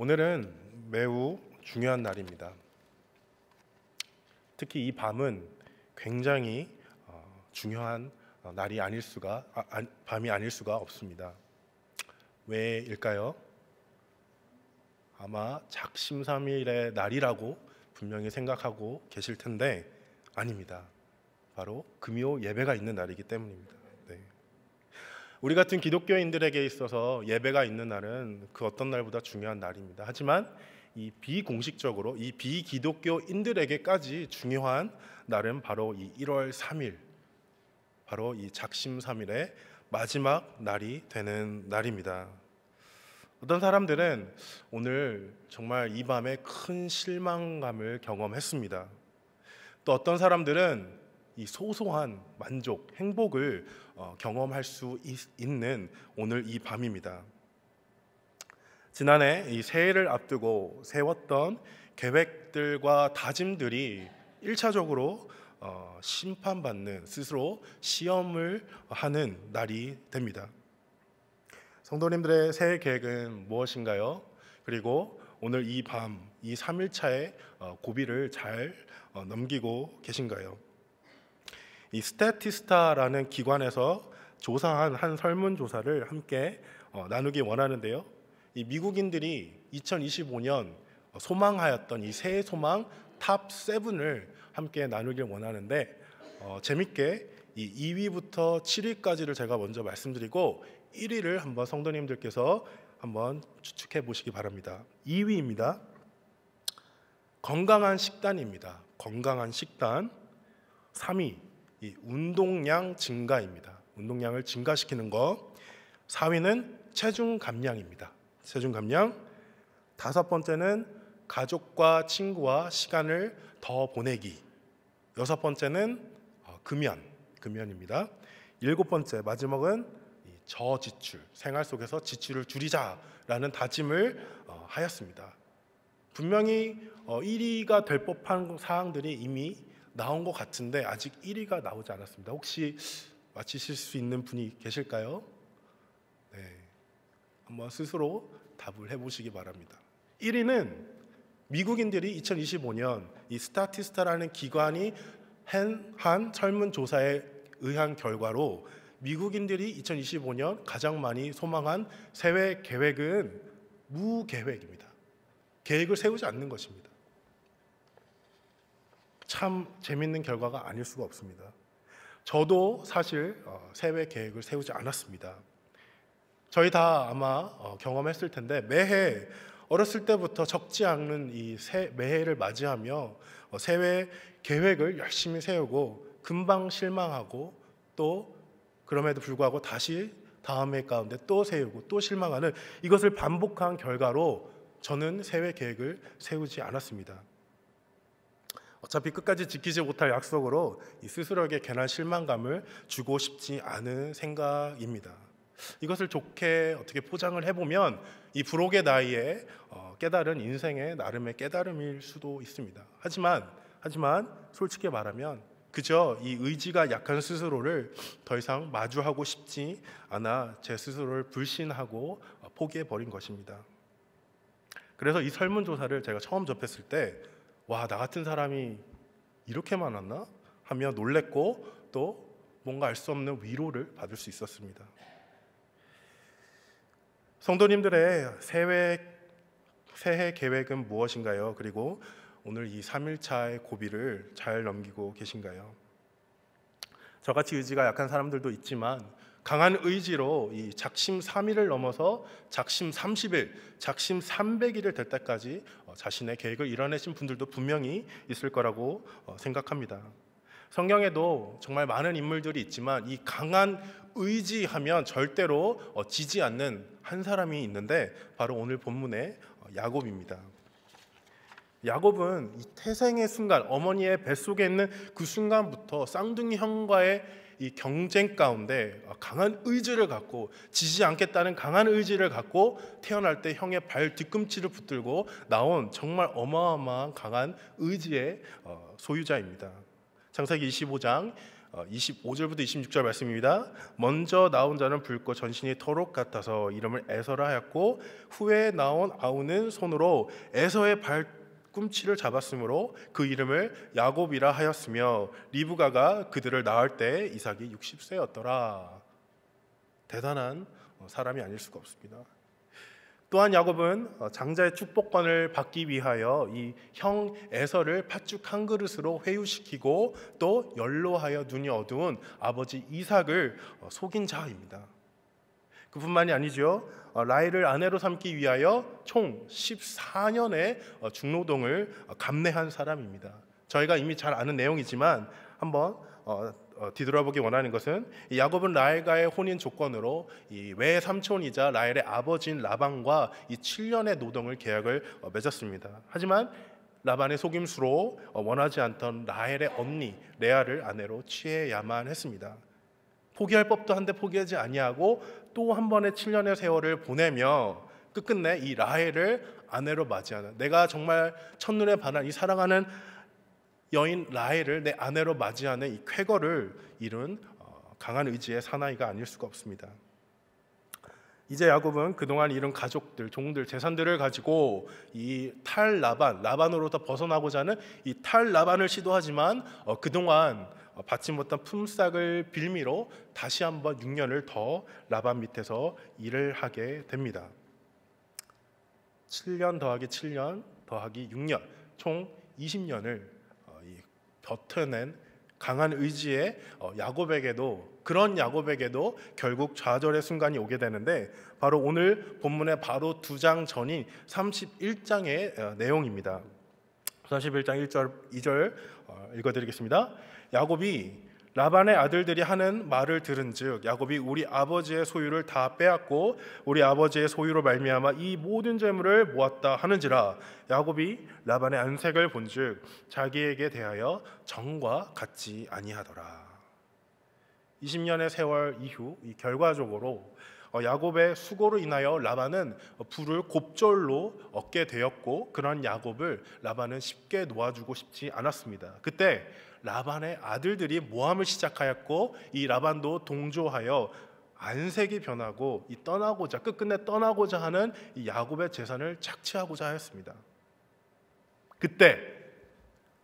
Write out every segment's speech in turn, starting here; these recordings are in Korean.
오늘은 매우 중요한 날입니다. 특히 이 밤은 굉장히 중요한 날이 아닐 수가 밤이 아닐 수가 없습니다. 왜일까요? 아마 작심삼일의 날이라고 분명히 생각하고 계실 텐데 아닙니다. 바로 금요 예배가 있는 날이기 때문입니다. 네. 우리 같은 기독교인들에게 있어서 예배가 있는 날은 그 어떤 날보다 중요한 날입니다. 하지만 이 비공식적으로 이 비기독교인들에게까지 중요한 날은 바로 이 1월 3일, 바로 이 작심삼일의 마지막 날이 되는 날입니다. 어떤 사람들은 오늘 정말 이 밤에 큰 실망감을 경험했습니다. 또 어떤 사람들은 이 소소한 만족, 행복을 경험할 수 있는 오늘 이 밤입니다. 지난해 이 새해를 앞두고 세웠던 계획들과 다짐들이 1차적으로 심판받는, 스스로 시험을 하는 날이 됩니다. 성도님들의 새해 계획은 무엇인가요? 그리고 오늘 이 밤, 이 3일차의 고비를 잘 넘기고 계신가요? 이 스태티스타라는 기관에서 조사한 한 설문조사를 함께 나누기 원하는데요. 이 미국인들이 2025년 소망하였던 이 새해 소망 탑 7을 함께 나누길 원하는데 재밌게 이 2위부터 7위까지를 제가 먼저 말씀드리고 1위를 한번 성도님들께서 한번 추측해 보시기 바랍니다. 2위입니다. 건강한 식단입니다. 건강한 식단. 3위, 이 운동량 증가입니다. 운동량을 증가시키는 것. 4위는 체중 감량입니다. 체중 감량. 5번째는 가족과 친구와 시간을 더 보내기. 6번째는 금연입니다. 7번째 마지막은 저지출, 생활 속에서 지출을 줄이자라는 다짐을 하였습니다. 분명히 1위가 될 법한 사항들이 이미 나온 것 같은데 아직 1위가 나오지 않았습니다. 혹시 맞히실 수 있는 분이 계실까요? 네, 한번 스스로 답을 해보시기 바랍니다. 1위는 미국인들이 2025년 이 스타티스타라는 기관이 한 설문조사에 의한 결과로 미국인들이 2025년 가장 많이 소망한 새해 계획은 무계획입니다. 계획을 세우지 않는 것입니다. 참 재밌는 결과가 아닐 수가 없습니다. 저도 사실 새해 계획을 세우지 않았습니다. 저희 다 아마 경험했을 텐데 매해 어렸을 때부터 적지 않은 이 매해를 맞이하며 새해 계획을 열심히 세우고 금방 실망하고 또 그럼에도 불구하고 다시 다음 해 가운데 또 세우고 또 실망하는 이것을 반복한 결과로 저는 새해 계획을 세우지 않았습니다. 어차피 끝까지 지키지 못할 약속으로 스스로에게 괜한 실망감을 주고 싶지 않은 생각입니다. 이것을 좋게 어떻게 포장을 해보면 이 불혹의 나이에 깨달은 인생의 나름의 깨달음일 수도 있습니다. 하지만 솔직히 말하면 그저 이 의지가 약한 스스로를 더 이상 마주하고 싶지 않아 제 스스로를 불신하고 포기해버린 것입니다. 그래서 이 설문조사를 제가 처음 접했을 때 와, 나 같은 사람이 이렇게 많았나? 하며 놀랬고 또 뭔가 알 수 없는 위로를 받을 수 있었습니다. 성도님들의 새해 계획은 무엇인가요? 그리고 오늘 이 3일차의 고비를 잘 넘기고 계신가요? 저같이 의지가 약한 사람들도 있지만 강한 의지로 이 작심 3일을 넘어서 작심 30일, 작심 300일을 될 때까지 자신의 계획을 이뤄내신 분들도 분명히 있을 거라고 생각합니다. 성경에도 정말 많은 인물들이 있지만 이 강한 의지하면 절대로 지지 않는 한 사람이 있는데 바로 오늘 본문의 야곱입니다. 야곱은 이 태생의 순간, 어머니의 뱃속에 있는 그 순간부터 쌍둥이 형과의 이 경쟁 가운데 강한 의지를 갖고 지지 않겠다는 강한 의지를 갖고 태어날 때 형의 발 뒤꿈치를 붙들고 나온 정말 어마어마한 강한 의지의 소유자입니다. 창세기 25장 25절부터 26절 말씀입니다. 먼저 나온 자는 붉고 전신이 터록 같아서 이름을 에서라 하였고 후에 나온 아우는 손으로 에서의 발꿈치를 잡았으므로 그 이름을 야곱이라 하였으며 리브가가 그들을 낳을 때 이삭이 60세였더라. 대단한 사람이 아닐 수가 없습니다. 또한 야곱은 장자의 축복권을 받기 위하여 이 형 에서를 팥죽 한 그릇으로 회유시키고 또 연로하여 눈이 어두운 아버지 이삭을 속인 자입니다. 그뿐만이 아니죠. 라헬을 아내로 삼기 위하여 총 14년의 중노동을 감내한 사람입니다. 저희가 이미 잘 아는 내용이지만 한번 뒤돌아보기 원하는 것은 야곱은 라헬과의 혼인 조건으로 이 외삼촌이자 라헬의 아버지인 라반과 이 7년의 노동을 계약을 맺었습니다. 하지만 라반의 속임수로 원하지 않던 라헬의 언니 레아를 아내로 취해야만 했습니다. 포기할 법도 한데 포기하지 아니하고 또 한 번의 7년의 세월을 보내며 끝끝내 이 라헬을 아내로 맞이하는, 내가 정말 첫눈에 반한 이 사랑하는 여인 라헬을 내 아내로 맞이하는 이 쾌거를 이룬 강한 의지의 사나이가 아닐 수가 없습니다. 이제 야곱은 그동안 잃은 가족들, 종들, 재산들을 가지고 이 탈 라반으로부터 벗어나고자 하는 이 탈 라반을 시도하지만 그동안 받지 못한 품삯을 빌미로 다시 한번 6년을 더 라반 밑에서 일을 하게 됩니다. 7년 더하기 7년 더하기 6년 총 20년을 버텨낸 강한 의지의 그런 야곱에게도 결국 좌절의 순간이 오게 되는데 바로 오늘 본문의 바로 2장 전인 31장의 내용입니다. 31장 1절 2절 읽어드리겠습니다. 야곱이 라반의 아들들이 하는 말을 들은즉 야곱이 우리 아버지의 소유를 다 빼앗고 우리 아버지의 소유로 말미암아 이 모든 재물을 모았다 하는지라. 야곱이 라반의 안색을 본즉 자기에게 대하여 정과 같지 아니하더라. 20년의 세월 이후 이 결과적으로 야곱의 수고로 인하여 라반은 부를 곱절로 얻게 되었고 그런 야곱을 라반은 쉽게 놓아주고 싶지 않았습니다. 그때 라반의 아들들이 모함을 시작하였고 이 라반도 동조하여 안색이 변하고 끝끝내 떠나고자 하는 이 야곱의 재산을 착취하고자 하였습니다.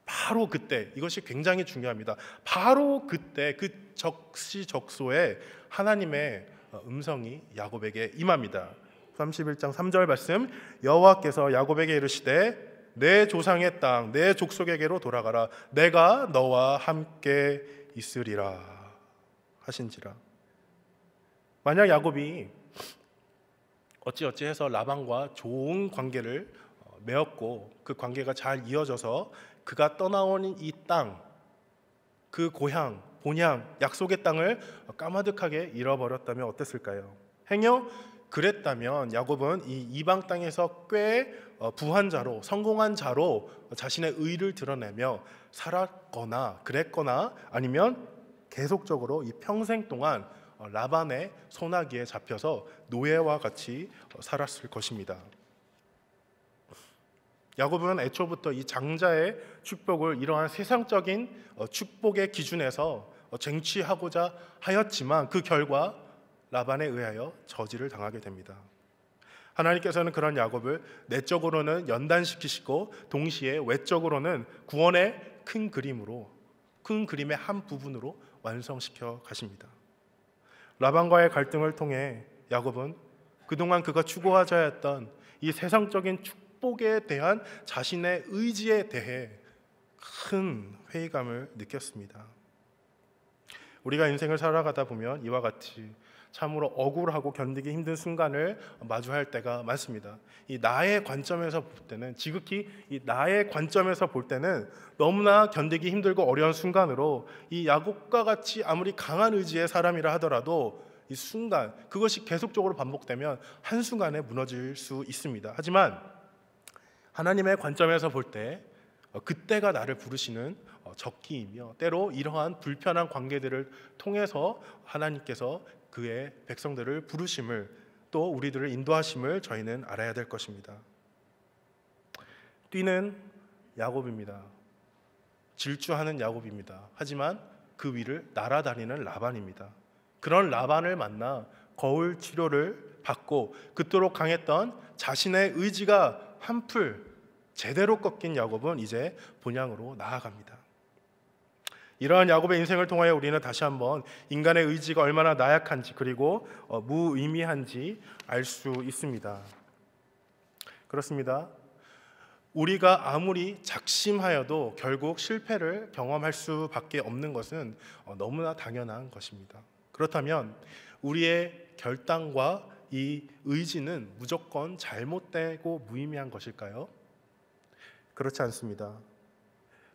바로 그때 이것이 굉장히 중요합니다. 바로 그때 그 적시적소에 하나님의 음성이 야곱에게 임합니다. 31장 3절 말씀, 여호와께서 야곱에게 이르시되 내 조상의 땅 내 족속에게로 돌아가라. 내가 너와 함께 있으리라 하신지라. 만약 야곱이 어찌어찌해서 라반과 좋은 관계를 맺었고 그 관계가 잘 이어져서 그가 떠나온 이 땅, 그 고향, 본향, 약속의 땅을 까마득하게 잃어버렸다면 어땠을까요? 행여 그랬다면 야곱은 이 이방 땅에서 꽤 부한 자로, 성공한 자로 자신의 의를 드러내며 그랬거나 아니면 계속적으로 이 평생 동안 라반의 소나기에 잡혀서 노예와 같이 살았을 것입니다. 야곱은 애초부터 이 장자의 축복을 이러한 세상적인 축복의 기준에서 쟁취하고자 하였지만 그 결과 라반에 의하여 저지를 당하게 됩니다. 하나님께서는 그런 야곱을 내적으로는 연단시키시고 동시에 외적으로는 구원의 큰 그림의 한 부분으로 완성시켜 가십니다. 라반과의 갈등을 통해 야곱은 그동안 그가 추구하자 했던 이 세상적인 축복에 대한 자신의 의지에 대해 큰 회의감을 느꼈습니다. 우리가 인생을 살아가다 보면 이와 같이 참으로 억울하고 견디기 힘든 순간을 마주할 때가 많습니다. 이 나의 관점에서 볼 때는, 지극히 이 나의 관점에서 볼 때는 너무나 견디기 힘들고 어려운 순간으로 이 야곱과 같이 아무리 강한 의지의 사람이라 하더라도 이 순간, 그것이 계속적으로 반복되면 한순간에 무너질 수 있습니다. 하지만 하나님의 관점에서 볼 때 그때가 나를 부르시는 적기이며 때로 이러한 불편한 관계들을 통해서 하나님께서 그의 백성들을 부르심을, 또 우리들을 인도하심을 저희는 알아야 될 것입니다. 뛰는 야곱입니다. 질주하는 야곱입니다. 하지만 그 위를 날아다니는 라반입니다. 그런 라반을 만나 거울 치료를 받고 그토록 강했던 자신의 의지가 한풀 제대로 꺾인 야곱은 이제 본향으로 나아갑니다. 이러한 야곱의 인생을 통하여 우리는 다시 한번 인간의 의지가 얼마나 나약한지 그리고 무의미한지 알 수 있습니다. 그렇습니다. 우리가 아무리 작심하여도 결국 실패를 경험할 수밖에 없는 것은 너무나 당연한 것입니다. 그렇다면 우리의 결단과 이 의지는 무조건 잘못되고 무의미한 것일까요? 그렇지 않습니다.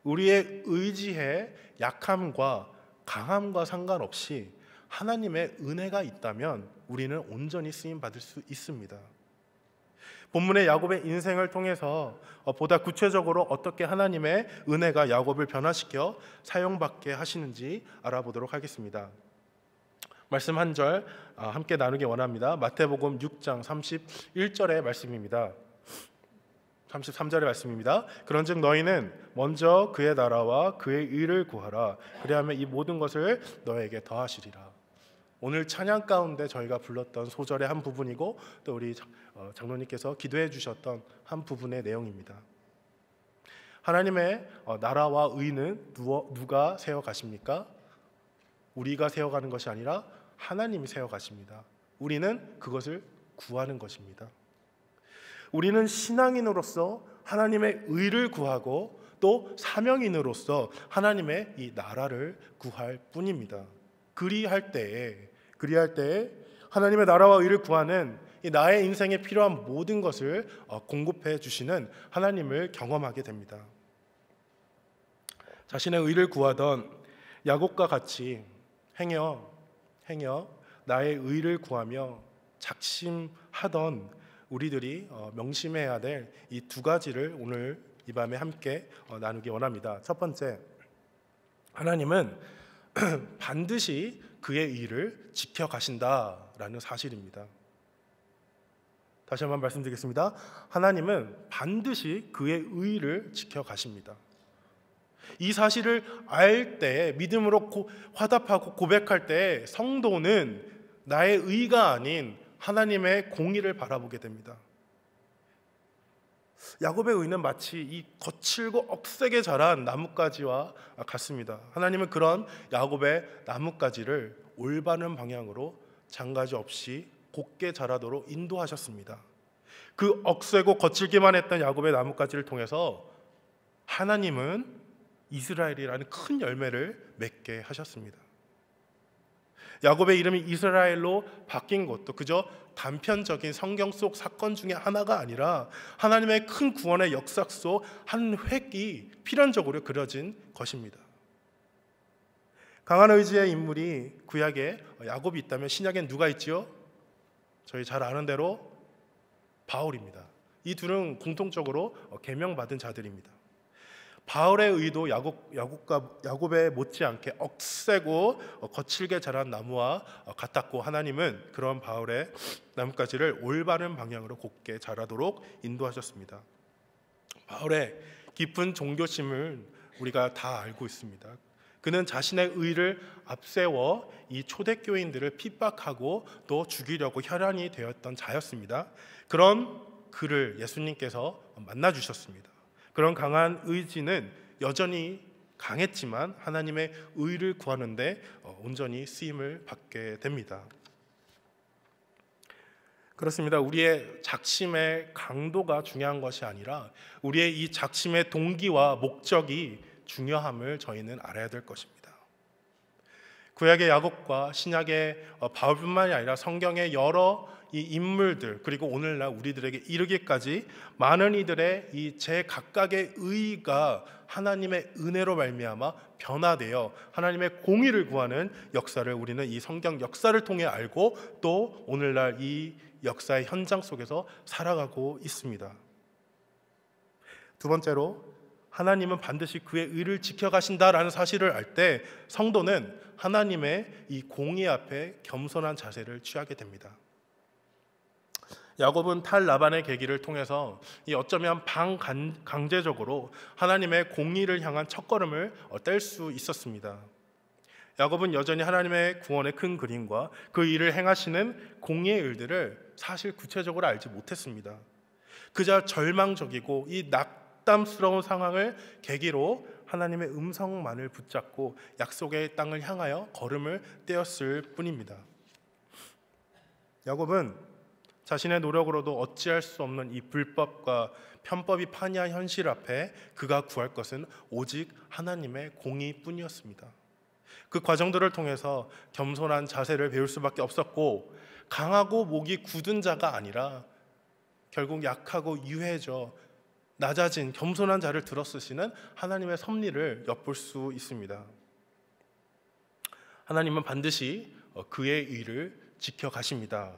우리의 의지의 약함과 강함과 상관없이 하나님의 은혜가 있다면 우리는 온전히 쓰임받을 수 있습니다. 본문의 야곱의 인생을 통해서 보다 구체적으로 어떻게 하나님의 은혜가 야곱을 변화시켜 사용받게 하시는지 알아보도록 하겠습니다. 말씀 한 절 함께 나누기 원합니다. 마태복음 6장 31절의 말씀입니다. 33절의 말씀입니다. 그런즉 너희는 먼저 그의 나라와 그의 의를 구하라. 그리하면 이 모든 것을 너에게 더하시리라. 오늘 찬양 가운데 저희가 불렀던 소절의 한 부분이고 또 우리 장로님께서 기도해 주셨던 한 부분의 내용입니다. 하나님의 나라와 의는 누가 세워가십니까? 우리가 세워가는 것이 아니라 하나님이 세워가십니다. 우리는 그것을 구하는 것입니다. 우리는 신앙인으로서 하나님의 의를 구하고 또 사명인으로서 하나님의 이 나라를 구할 뿐입니다. 그리할 때에 하나님의 나라와 의를 구하는 이 나의 인생에 필요한 모든 것을 공급해 주시는 하나님을 경험하게 됩니다. 자신의 의를 구하던 야곱과 같이 행여 나의 의를 구하며 작심하던 우리들이 명심해야 될 이 두 가지를 오늘 이 밤에 함께 나누기 원합니다. 첫 번째, 하나님은 반드시 그의 의를 지켜가신다라는 사실입니다. 다시 한번 말씀드리겠습니다. 하나님은 반드시 그의 의를 지켜가십니다. 이 사실을 알 때, 믿음으로 화답하고 고백할 때 성도는 나의 의가 아닌 하나님의 공의를 바라보게 됩니다. 야곱의 의는 마치 이 거칠고 억세게 자란 나뭇가지와 같습니다. 하나님은 그런 야곱의 나뭇가지를 올바른 방향으로 장가지 없이 곧게 자라도록 인도하셨습니다. 그 억세고 거칠기만 했던 야곱의 나뭇가지를 통해서 하나님은 이스라엘이라는 큰 열매를 맺게 하셨습니다. 야곱의 이름이 이스라엘로 바뀐 것도 그저 단편적인 성경 속 사건 중에 하나가 아니라 하나님의 큰 구원의 역사 속 한 획이 필연적으로 그려진 것입니다. 강한 의지의 인물이 구약에 야곱이 있다면 신약엔 누가 있지요? 저희 잘 아는 대로 바울입니다. 이 둘은 공통적으로 계명받은 자들입니다. 바울의 의도 야곱에 못지않게 억세고 거칠게 자란 나무와 같았고 하나님은 그런 바울의 나뭇가지를 올바른 방향으로 곧게 자라도록 인도하셨습니다. 바울의 깊은 종교심을 우리가 다 알고 있습니다. 그는 자신의 의를 앞세워 이 초대교인들을 핍박하고 또 죽이려고 혈안이 되었던 자였습니다. 그런 그를 예수님께서 만나주셨습니다. 그런 강한 의지는 여전히 강했지만 하나님의 의를 구하는데 온전히 쓰임을 받게 됩니다. 그렇습니다. 우리의 작심의 강도가 중요한 것이 아니라 우리의 이 작심의 동기와 목적이 중요함을 저희는 알아야 될 것입니다. 구약의 야곱과 신약의 바울뿐만이 아니라 성경의 여러 이 인물들 그리고 오늘날 우리들에게 이르기까지 많은 이들의 이 제각각의 의의가 하나님의 은혜로 말미암아 변화되어 하나님의 공의를 구하는 역사를 우리는 이 성경 역사를 통해 알고 또 오늘날 이 역사의 현장 속에서 살아가고 있습니다. 두 번째로 하나님은 반드시 그의 의를 지켜가신다라는 사실을 알 때 성도는 하나님의 이 공의 앞에 겸손한 자세를 취하게 됩니다. 야곱은 탈라반의 계기를 통해서 어쩌면 반강제적으로 하나님의 공의를 향한 첫걸음을 뗄 수 있었습니다. 야곱은 여전히 하나님의 구원의 큰 그림과 그 일을 행하시는 공의의 일들을 사실 구체적으로 알지 못했습니다. 그저 절망적이고 이 낙담스러운 상황을 계기로 하나님의 음성만을 붙잡고 약속의 땅을 향하여 걸음을 떼었을 뿐입니다. 야곱은 자신의 노력으로도 어찌할 수 없는 이 불법과 편법이 판이한 현실 앞에 그가 구할 것은 오직 하나님의 공의뿐이었습니다. 그 과정들을 통해서 겸손한 자세를 배울 수밖에 없었고, 강하고 목이 굳은 자가 아니라 결국 약하고 유해져 낮아진 겸손한 자를 들어쓰시는 하나님의 섭리를 엿볼 수 있습니다. 하나님은 반드시 그의 의를 지켜가십니다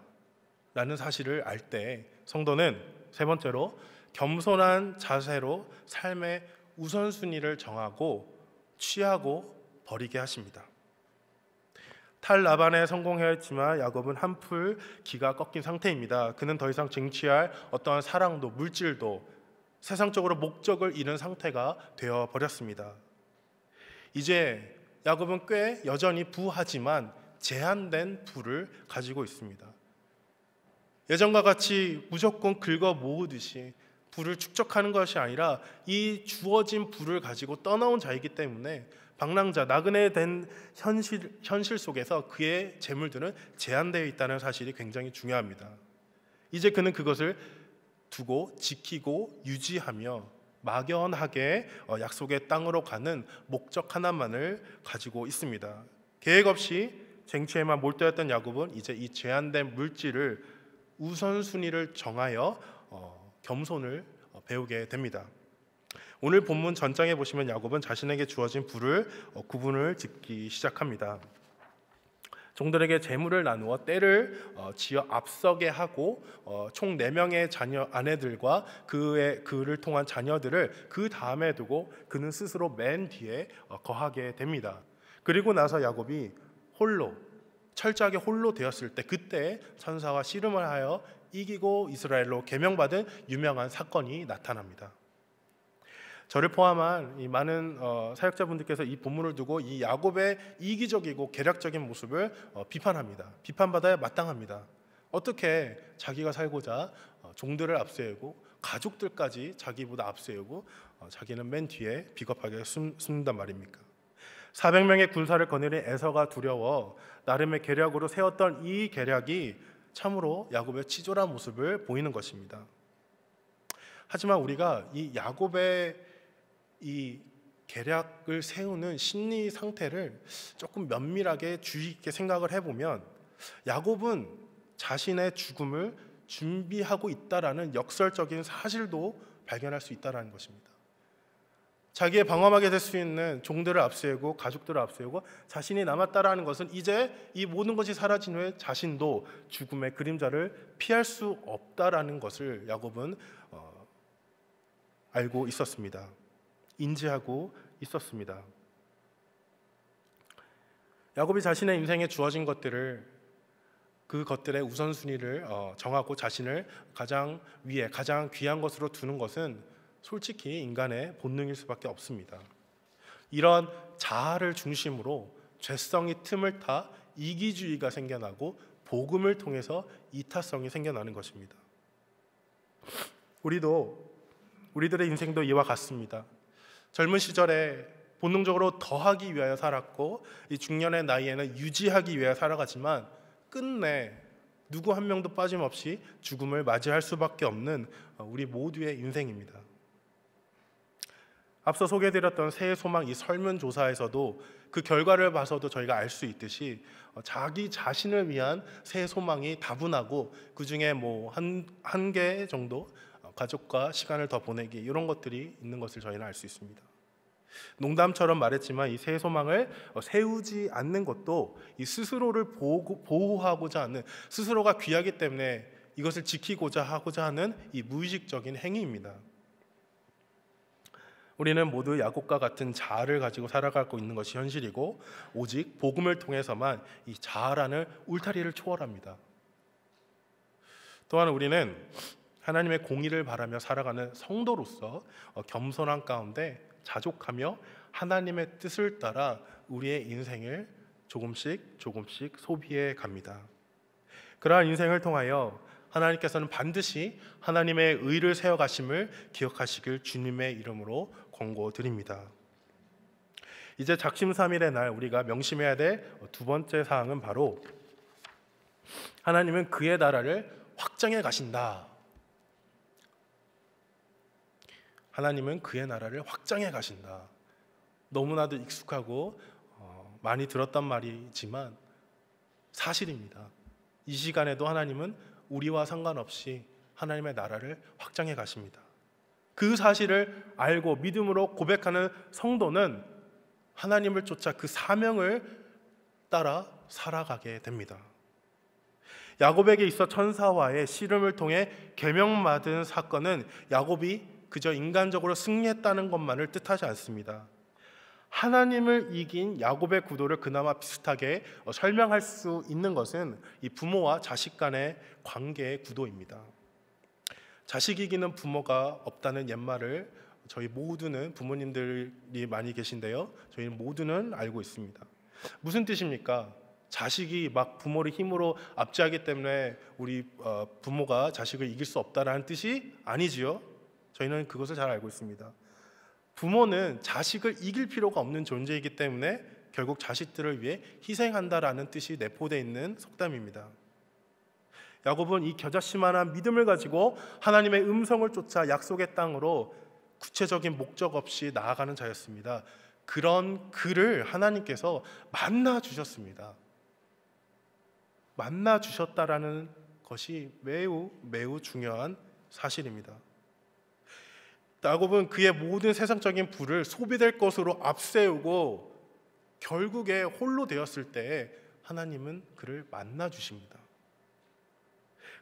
라는 사실을 알 때 성도는 세 번째로 겸손한 자세로 삶의 우선순위를 정하고 취하고 버리게 하십니다. 탈라반에 성공했지만 야곱은 한풀 기가 꺾인 상태입니다. 그는 더 이상 쟁취할 어떠한 사랑도 물질도 세상적으로 목적을 잃은 상태가 되어 버렸습니다. 이제 야곱은 꽤 여전히 부하지만 제한된 부를 가지고 있습니다. 예전과 같이 무조건 긁어 모으듯이 부를 축적하는 것이 아니라 이 주어진 부를 가지고 떠나온 자이기 때문에 방랑자, 나그네 된 현실 속에서 그의 재물들은 제한되어 있다는 사실이 굉장히 중요합니다. 이제 그는 그것을 두고 지키고 유지하며 막연하게 약속의 땅으로 가는 목적 하나만을 가지고 있습니다. 계획 없이 쟁취에만 몰두했던 야곱은 이제 이 제한된 물질을 우선순위를 정하여 겸손을 배우게 됩니다. 오늘 본문 전장에 보시면 야곱은 자신에게 주어진 부를 구분을 짓기 시작합니다. 종들에게 재물을 나누어 떼를 지어 앞서게 하고 총 4명의 자녀 아내들과 그를 통한 자녀들을 그 다음에 두고 그는 스스로 맨 뒤에 거하게 됩니다. 그리고 나서 야곱이 홀로 철저하게 홀로 되었을 때 그때 천사와 씨름을 하여 이기고 이스라엘로 계명받은 유명한 사건이 나타납니다. 저를 포함한 이 많은 사역자분들께서 이 본문을 두고 이 야곱의 이기적이고 계략적인 모습을 비판합니다. 비판받아야 마땅합니다. 어떻게 자기가 살고자 종들을 앞세우고 가족들까지 자기보다 앞세우고 자기는 맨 뒤에 비겁하게 숨는단 말입니까? 400명의 군사를 거느린 에서가 두려워 나름의 계략으로 세웠던 이 계략이 참으로 야곱의 치졸한 모습을 보이는 것입니다. 하지만 우리가 이 야곱의 이 계략을 세우는 심리 상태를 조금 면밀하게 주의 있게 생각을 해보면 야곱은 자신의 죽음을 준비하고 있다라는 역설적인 사실도 발견할 수 있다는 것입니다. 자기의 방어막이 될 수 있는 종들을 앞세우고 가족들을 앞세우고 자신이 남았다라는 것은 이제 이 모든 것이 사라진 후에 자신도 죽음의 그림자를 피할 수 없다라는 것을 야곱은 알고 있었습니다. 인지하고 있었습니다. 야곱이 자신의 인생에 주어진 것들을 그 것들의 우선순위를 정하고 자신을 가장 위에 가장 귀한 것으로 두는 것은 솔직히 인간의 본능일 수밖에 없습니다. 이런 자아를 중심으로 죄성이 틈을 타 이기주의가 생겨나고 복음을 통해서 이타성이 생겨나는 것입니다. 우리들의 인생도 이와 같습니다. 젊은 시절에 본능적으로 더하기 위하여 살았고 이 중년의 나이에는 유지하기 위하여 살아가지만 끝내 누구 한 명도 빠짐없이 죽음을 맞이할 수밖에 없는 우리 모두의 인생입니다. 앞서 소개해드렸던 새해 소망 이 설문조사에서도 그 결과를 봐서도 저희가 알 수 있듯이 자기 자신을 위한 새해 소망이 다분하고 그 중에 한 개 정도 가족과 시간을 더 보내기 이런 것들이 있는 것을 저희는 알 수 있습니다. 농담처럼 말했지만 이 새해 소망을 세우지 않는 것도 이 스스로를 보호하고자 하는 스스로가 귀하기 때문에 이것을 지키고자 하고자 하는 이 무의식적인 행위입니다. 우리는 모두 야곱과 같은 자아를 가지고 살아가고 있는 것이 현실이고 오직 복음을 통해서만 이 자아라는 울타리를 초월합니다. 또한 우리는 하나님의 공의를 바라며 살아가는 성도로서 겸손한 가운데 자족하며 하나님의 뜻을 따라 우리의 인생을 조금씩 소비해 갑니다. 그러한 인생을 통하여 하나님께서는 반드시 하나님의 의를 세워가심을 기억하시길 주님의 이름으로 권고드립니다. 이제 작심삼일의 날 우리가 명심해야 될 두 번째 사항은 바로 하나님은 그의 나라를 확장해 가신다. 하나님은 그의 나라를 확장해 가신다. 너무나도 익숙하고 많이 들었단 말이지만 사실입니다. 이 시간에도 하나님은 우리와 상관없이 하나님의 나라를 확장해 가십니다. 그 사실을 알고 믿음으로 고백하는 성도는 하나님을 쫓아 그 사명을 따라 살아가게 됩니다. 야곱에게 있어 천사와의 씨름을 통해 계명받은 사건은 야곱이 그저 인간적으로 승리했다는 것만을 뜻하지 않습니다. 하나님을 이긴 야곱의 구도를 그나마 비슷하게 설명할 수 있는 것은 이 부모와 자식 간의 관계의 구도입니다. 자식 이기는 부모가 없다는 옛말을 저희 모두는, 부모님들이 많이 계신데요, 저희 모두는 알고 있습니다. 무슨 뜻입니까? 자식이 막 부모를 힘으로 압제하기 때문에 우리 부모가 자식을 이길 수 없다라는 뜻이 아니지요. 저희는 그것을 잘 알고 있습니다. 부모는 자식을 이길 필요가 없는 존재이기 때문에 결국 자식들을 위해 희생한다라는 뜻이 내포되어 있는 속담입니다. 야곱은 이 겨자씨만한 믿음을 가지고 하나님의 음성을 쫓아 약속의 땅으로 구체적인 목적 없이 나아가는 자였습니다. 그런 그를 하나님께서 만나 주셨습니다. 만나 주셨다라는 것이 매우 중요한 사실입니다. 야곱은 그의 모든 세상적인 부를 소비될 것으로 앞세우고 결국에 홀로 되었을 때 하나님은 그를 만나 주십니다.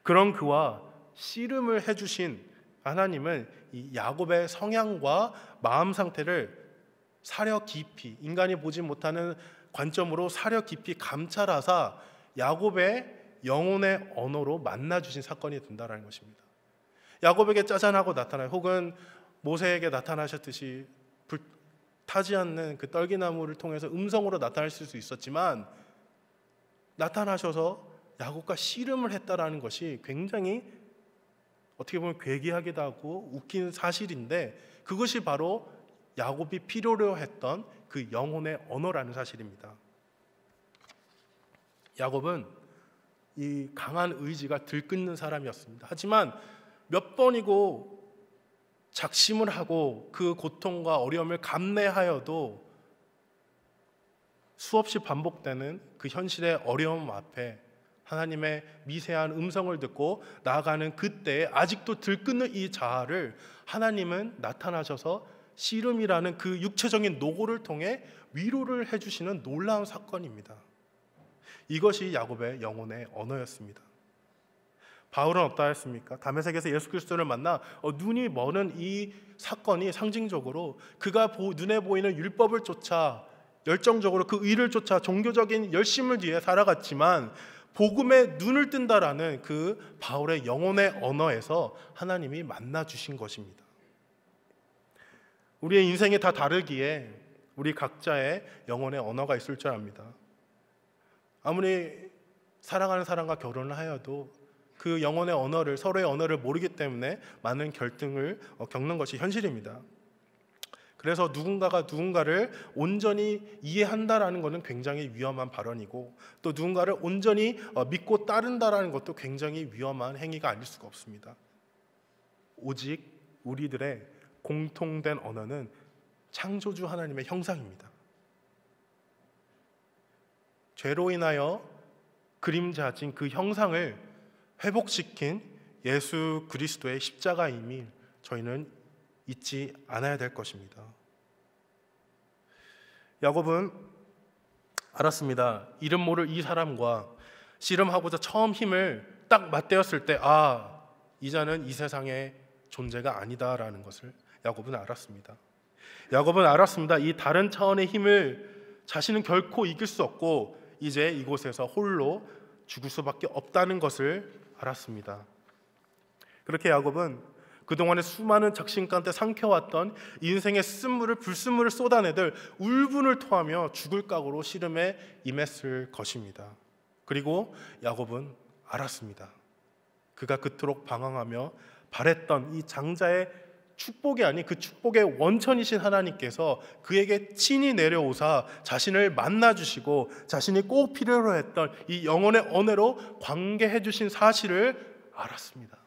그런 그와 씨름을 해주신 하나님은 이 야곱의 성향과 마음 상태를 사려 깊이, 인간이 보지 못하는 관점으로 사려 깊이 감찰하사 야곱의 영혼의 언어로 만나 주신 사건이 된다는 것입니다. 야곱에게 짜잔하고 나타나요. 혹은 모세에게 나타나셨듯이 타지 않는 그 떨기나무를 통해서 음성으로 나타나실 수 있었지만 나타나셔서 야곱과 씨름을 했다라는 것이 굉장히 어떻게 보면 괴기하기도 하고 웃긴 사실인데, 그것이 바로 야곱이 필요로 했던 그 영혼의 언어라는 사실입니다. 야곱은 이 강한 의지가 들끓는 사람이었습니다. 하지만 몇 번이고 작심을 하고 그 고통과 어려움을 감내하여도 수없이 반복되는 그 현실의 어려움 앞에 하나님의 미세한 음성을 듣고 나아가는 그때에 아직도 들끓는 이 자아를 하나님은 나타나셔서 씨름이라는 그 육체적인 노고를 통해 위로를 해주시는 놀라운 사건입니다. 이것이 야곱의 영혼의 언어였습니다. 바울은 어떠했습니까? 다메섹에서 예수 그리스도를 만나 눈이 머는 이 사건이 상징적으로 그가 눈에 보이는 율법을 쫓아 열정적으로 그 의를 쫓아 종교적인 열심을 위해 살아갔지만 복음에 눈을 뜬다라는 그 바울의 영혼의 언어에서 하나님이 만나 주신 것입니다. 우리의 인생이 다 다르기에 우리 각자의 영혼의 언어가 있을 줄 압니다. 아무리 사랑하는 사람과 결혼을 하여도 그 영혼의 언어를, 서로의 언어를 모르기 때문에 많은 갈등을 겪는 것이 현실입니다. 그래서 누군가가 누군가를 온전히 이해한다라는 것은 굉장히 위험한 발언이고, 또 누군가를 온전히 믿고 따른다라는 것도 굉장히 위험한 행위가 아닐 수가 없습니다. 오직 우리들의 공통된 언어는 창조주 하나님의 형상입니다. 죄로 인하여 그림자진 그 형상을 회복시킨 예수 그리스도의 십자가임을 저희는 잊지 않아야 될 것입니다. 야곱은 알았습니다. 이름 모를 이 사람과 씨름하고자 처음 힘을 딱 맞대었을 때 이 자는 이 세상의 존재가 아니다라는 것을 야곱은 알았습니다. 야곱은 알았습니다. 이 다른 차원의 힘을 자신은 결코 이길 수 없고 이제 이곳에서 홀로 죽을 수밖에 없다는 것을 알았습니다. 그렇게 야곱은 그동안에 수많은 적신 가운데 삼켜왔던 인생의 쓴물을 불순물을 쏟아내들 울분을 토하며 죽을 각오로 씨름에 임했을 것입니다. 그리고 야곱은 알았습니다. 그가 그토록 방황하며 바랬던 이 장자의 축복이 아닌 그 축복의 원천이신 하나님께서 그에게 친히 내려오사 자신을 만나주시고 자신이 꼭 필요로 했던 이 영혼의 언어로 관계해 주신 사실을 알았습니다.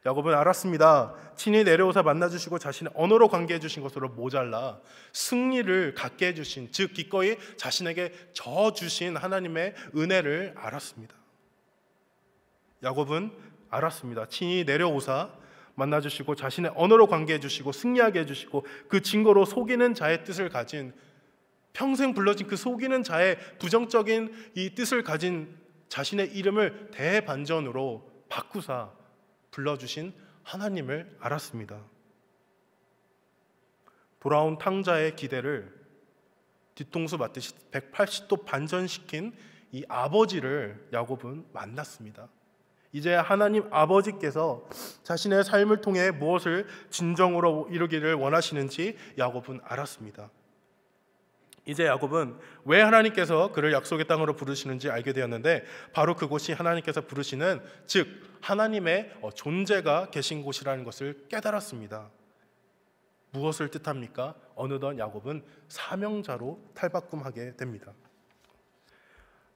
야곱은 알았습니다. 친히 내려오사 만나주시고 자신의 언어로 관계해 주신 것으로 모자라 승리를 갖게 해주신, 즉 기꺼이 자신에게 져 주신 하나님의 은혜를 알았습니다. 야곱은 알았습니다. 친히 내려오사 만나주시고 자신의 언어로 관계해 주시고 승리하게 해주시고 그 증거로 속이는 자의 뜻을 가진, 평생 불러진 그 속이는 자의 부정적인 이 뜻을 가진 자신의 이름을 대반전으로 바꾸사 불러주신 하나님을 알았습니다. 돌아온 탕자의 기대를 뒤통수 맞듯이 180도 반전시킨 이 아버지를 야곱은 만났습니다. 이제 하나님 아버지께서 자신의 삶을 통해 무엇을 진정으로 이루기를 원하시는지 야곱은 알았습니다. 이제 야곱은 왜 하나님께서 그를 약속의 땅으로 부르시는지 알게 되었는데, 바로 그곳이 하나님께서 부르시는, 즉 하나님의 존재가 계신 곳이라는 것을 깨달았습니다. 무엇을 뜻합니까? 어느덧 야곱은 사명자로 탈바꿈하게 됩니다.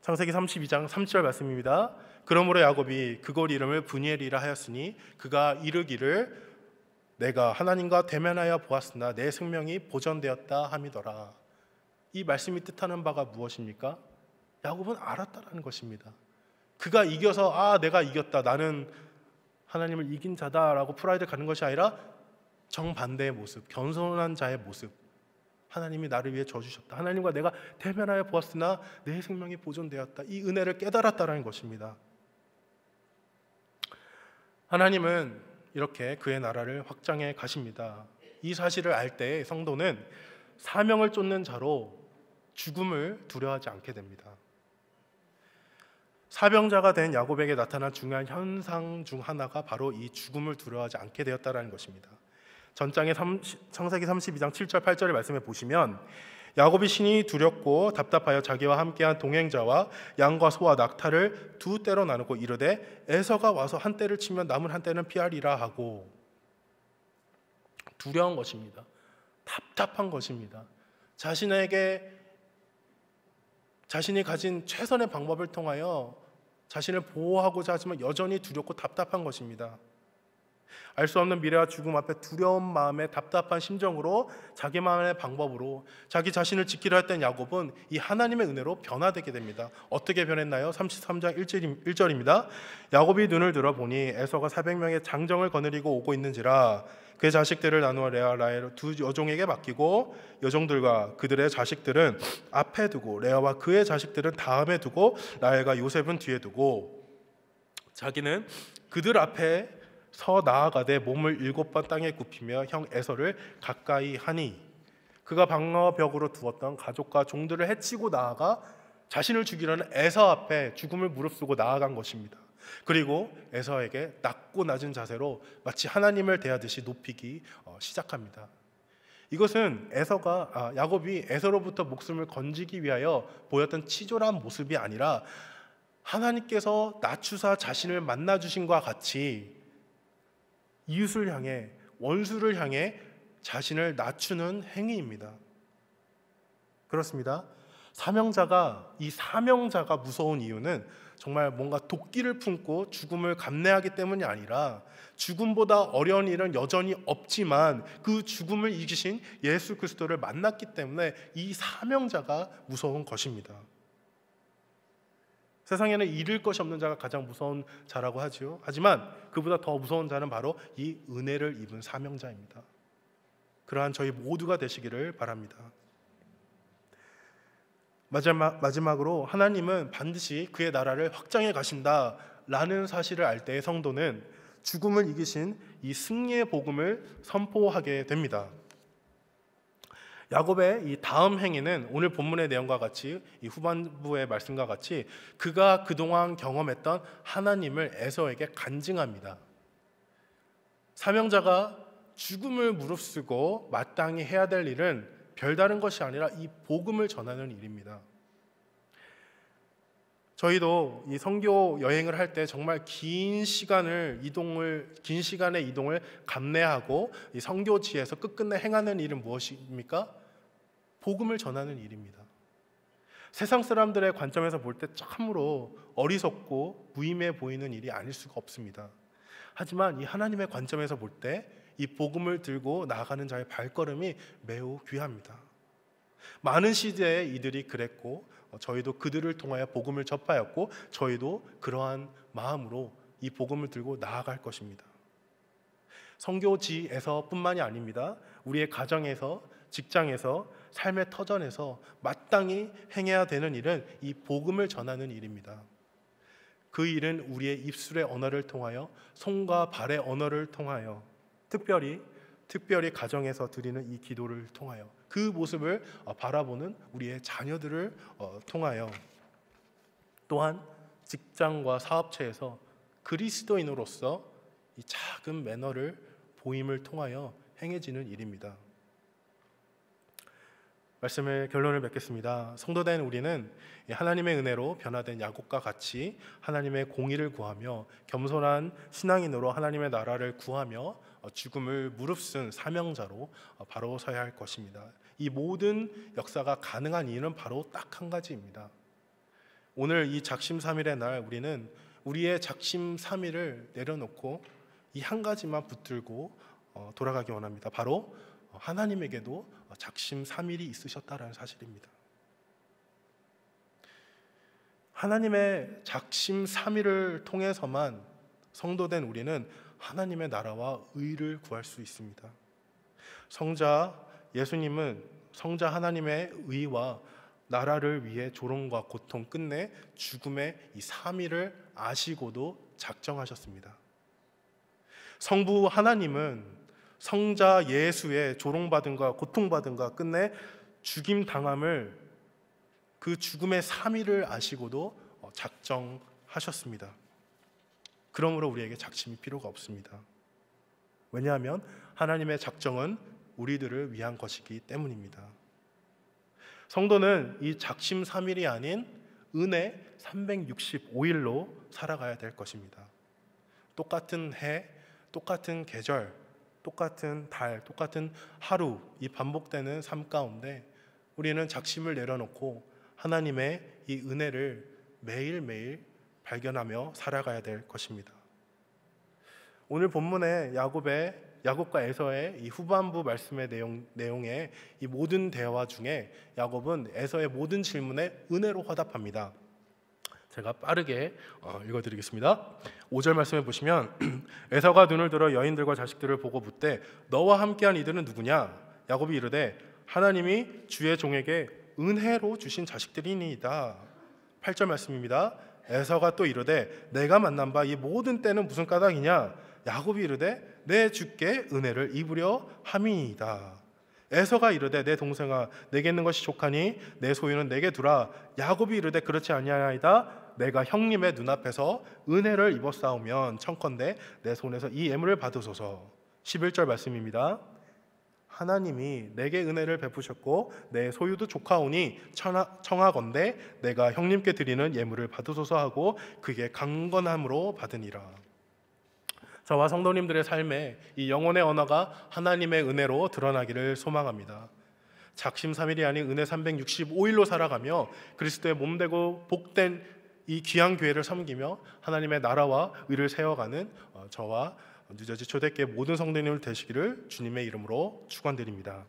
창세기 32장 30절 말씀입니다. 그러므로 야곱이 그곳 이름을 브니엘이라 하였으니 그가 이르기를 내가 하나님과 대면하여 보았으나 내 생명이 보존되었다 함이더라. 이 말씀이 뜻하는 바가 무엇입니까? 야곱은 알았다라는 것입니다. 그가 이겨서 내가 이겼다, 나는 하나님을 이긴 자다라고 프라이드 가는 것이 아니라 정반대의 모습, 겸손한 자의 모습. 하나님이 나를 위해 져주셨다, 하나님과 내가 대면하여 보았으나 내 생명이 보존되었다, 이 은혜를 깨달았다라는 것입니다. 하나님은 이렇게 그의 나라를 확장해 가십니다. 이 사실을 알 때 성도는 사명을 쫓는 자로 죽음을 두려워하지 않게 됩니다. 사병자가 된 야곱에게 나타난 중요한 현상 중 하나가 바로 이 죽음을 두려워하지 않게 되었다는 것입니다. 전장의 창세기 32장 7절 8절의 말씀에 보시면 야곱이 신이 두렵고 답답하여 자기와 함께한 동행자와 양과 소와 낙타를 두 떼로 나누고 이르되 에서가 와서 한 떼를 치면 남은 한 떼는 피하리라 하고, 두려운 것입니다. 답답한 것입니다. 자신이 가진 최선의 방법을 통하여 자신을 보호하고자 하지만 여전히 두렵고 답답한 것입니다. 알 수 없는 미래와 죽음 앞에 두려운 마음에 답답한 심정으로 자기만의 방법으로 자기 자신을 지키려 했던 야곱은 이 하나님의 은혜로 변화되게 됩니다. 어떻게 변했나요? 33장 1절입니다. 야곱이 눈을 들어보니 에서가 400명의 장정을 거느리고 오고 있는지라 그의 자식들을 나누어 레아 라헬 두 여종에게 맡기고 여종들과 그들의 자식들은 앞에 두고 레아와 그의 자식들은 다음에 두고 라헬과 요셉은 뒤에 두고 자기는 그들 앞에 서 나아가되 몸을 7번 땅에 굽히며 형 에서를 가까이 하니, 그가 방어벽으로 두었던 가족과 종들을 해치고 나아가 자신을 죽이려는 에서 앞에 죽음을 무릅쓰고 나아간 것입니다. 그리고 에서에게 낮고 낮은 자세로 마치 하나님을 대하듯이 높이기 시작합니다. 이것은 야곱이 에서로부터 목숨을 건지기 위하여 보였던 치졸한 모습이 아니라 하나님께서 낮추사 자신을 만나주신과 같이 이웃을 향해, 원수를 향해 자신을 낮추는 행위입니다. 그렇습니다. 이 사명자가 무서운 이유는 정말 뭔가 도끼를 품고 죽음을 감내하기 때문이 아니라 죽음보다 어려운 일은 여전히 없지만 그 죽음을 이기신 예수 그리스도를 만났기 때문에 이 사명자가 무서운 것입니다. 세상에는 잃을 것이 없는 자가 가장 무서운 자라고 하지요. 하지만 그보다 더 무서운 자는 바로 이 은혜를 입은 사명자입니다. 그러한 저희 모두가 되시기를 바랍니다. 마지막으로 하나님은 반드시 그의 나라를 확장해 가신다라는 사실을 알 때의 성도는 죽음을 이기신 이 승리의 복음을 선포하게 됩니다. 야곱의 이 다음 행위는 오늘 본문의 내용과 같이, 이 후반부의 말씀과 같이 그가 그동안 경험했던 하나님을 에서에게 간증합니다. 사명자가 죽음을 무릅쓰고 마땅히 해야 될 일은 별다른 것이 아니라 이 복음을 전하는 일입니다. 저희도 이 선교 여행을 할 때 정말 긴 시간의 이동을 감내하고 이 선교지에서 끝끝내 행하는 일은 무엇입니까? 복음을 전하는 일입니다. 세상 사람들의 관점에서 볼 때 참으로 어리석고 무의미해 보이는 일이 아닐 수가 없습니다. 하지만 이 하나님의 관점에서 볼 때 이 복음을 들고 나아가는 자의 발걸음이 매우 귀합니다. 많은 시대에 이들이 그랬고 저희도 그들을 통하여 복음을 접하였고 저희도 그러한 마음으로 이 복음을 들고 나아갈 것입니다. 선교지에서 뿐만이 아닙니다. 우리의 가정에서, 직장에서, 삶의 터전에서 마땅히 행해야 되는 일은 이 복음을 전하는 일입니다. 그 일은 우리의 입술의 언어를 통하여, 손과 발의 언어를 통하여, 특별히 가정에서 드리는 이 기도를 통하여, 그 모습을 바라보는 우리의 자녀들을 통하여, 또한 직장과 사업체에서 그리스도인으로서 이 작은 매너를 보임을 통하여 행해지는 일입니다. 말씀의 결론을 맺겠습니다. 성도된 우리는 하나님의 은혜로 변화된 야곱과 같이 하나님의 공의를 구하며 겸손한 신앙인으로 하나님의 나라를 구하며 죽음을 무릅쓴 사명자로 바로 서야 할 것입니다. 이 모든 역사가 가능한 이유는 바로 딱 한 가지입니다. 오늘 이 작심삼일의 날 우리는 우리의 작심삼일을 내려놓고 이 한 가지만 붙들고 돌아가기 원합니다. 바로 하나님에게도 작심삼일이 있으셨다라는 사실입니다. 하나님의 작심삼일을 통해서만 성도된 우리는 하나님의 나라와 의를 구할 수 있습니다. 성자 예수님은 성자 하나님의 의와 나라를 위해 조롱과 고통 끝내 죽음의 이 3일을 아시고도 작정하셨습니다. 성부 하나님은 성자 예수의 조롱받음과 고통받음과 끝내 죽임당함을 그 죽음의 3일을 아시고도 작정하셨습니다. 그러므로 우리에게 작심이 필요가 없습니다. 왜냐하면 하나님의 작정은 우리들을 위한 것이기 때문입니다. 성도는 이 작심 3일이 아닌 은혜 365일로 살아가야 될 것입니다. 똑같은 해, 똑같은 계절, 똑같은 달, 똑같은 하루, 이 반복되는 삶 가운데 우리는 작심을 내려놓고 하나님의 이 은혜를 매일매일 발견하며 살아가야 될 것입니다. 오늘 본문의 야곱과 에서의 이 후반부 말씀의 내용의 이 모든 대화 중에 야곱은 에서의 모든 질문에 은혜로 화답합니다. 제가 빠르게 읽어드리겠습니다. 5절 말씀에 보시면 에서가 눈을 들어 여인들과 자식들을 보고 묻되 너와 함께한 이들은 누구냐? 야곱이 이르되 하나님이 주의 종에게 은혜로 주신 자식들이니이다. 8절 말씀입니다. 에서가 또 이르되 내가 만난 바 이 모든 때는 무슨 까닭이냐? 야곱이 이르되 내 주께 은혜를 입으려 함이니이다. 에서가 이르되 내 동생아 내게 있는 것이 족하니 내 소유는 내게 두라. 야곱이 이르되 그렇지 아니하나이다. 내가 형님의 눈앞에서 은혜를 입었사오면 청컨대 내 손에서 이 예물을 받으소서. 11절 말씀입니다. 하나님이 내게 은혜를 베푸셨고 내 소유도 족하오니 청하건대 내가 형님께 드리는 예물을 받으소서 하고 그게 강건함으로 받으니라. 저와 성도님들의 삶에 이 영혼의 언어가 하나님의 은혜로 드러나기를 소망합니다. 작심삼일이 아닌 은혜 365일로 살아가며 그리스도의 몸되고 복된 이 귀한 교회를 섬기며 하나님의 나라와 의를 세워가는 저와 뉴저지 초대교회 모든 성도님들 되시기를 주님의 이름으로 축원드립니다.